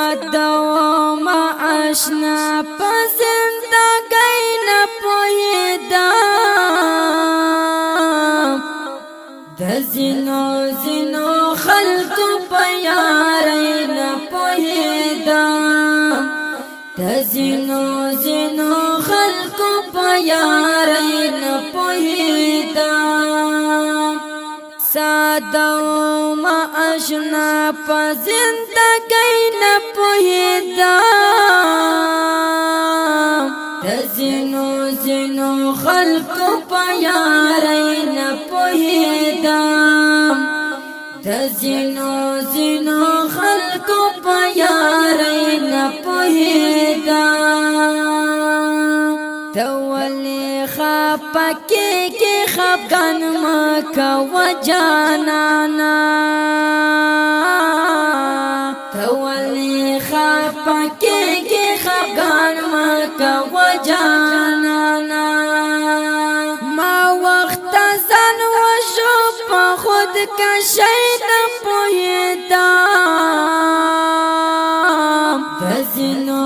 ساده ما آشنا په زندګۍ نه پوهېدم د ځینو خلکو په یارۍ نه پوهېدم د ځینو خلکو په یارۍ نه پوهېدم ساده ما آشنا په زندګۍ نه پوهېدم د ځینو خلکو په یارۍ نه پوهېدم د ځینو خلکو په یارۍ نه پوهېدم ته ولې خفه کېږې خفګان مه کوه جانانه ته ولې خفه کېږې خفګان مه کوه جانانه ما وخت ځان وشو په خودکشۍ نه پوهېدم د ځینو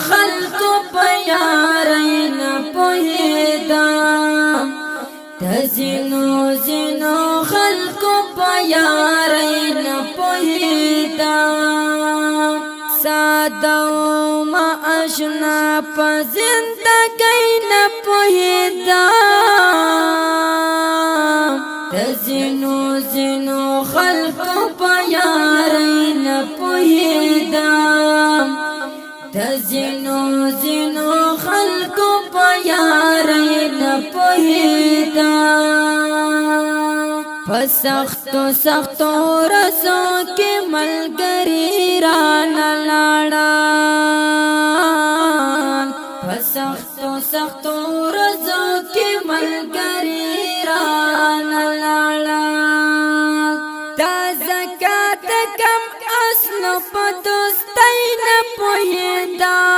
خلکو په یارۍ نه پوهېدم د ځینو خلکو په یارۍ نه پوهېدم ساده ما آشنا په زندګۍ نه پوهېدم د ځینو خلکو په یارۍ نه پوهېدم د ځینو خلکو په یارۍ نه پوهېدم په سختو ورځو کې ملګري رانه لاړل په سختو ورځو کې ملګري رانه لاړل دا زکات کم اصلو په دوستۍ نه پوهېدم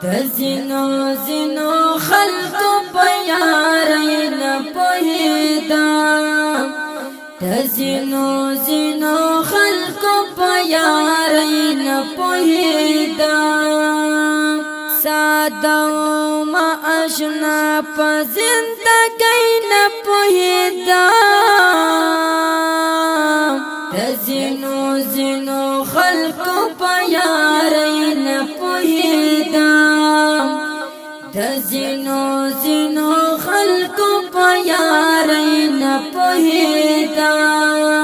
د ځینو خلکو په یارۍ نه پوهېدم د ځینو خلکو په یارۍ نه پوهېدم ساده ما آشنا په زندګۍ نه پوهېدم د ځینو خلکو په یارۍ نه پوهېدم د ځینو خلکو په یارۍ نه پوهېدم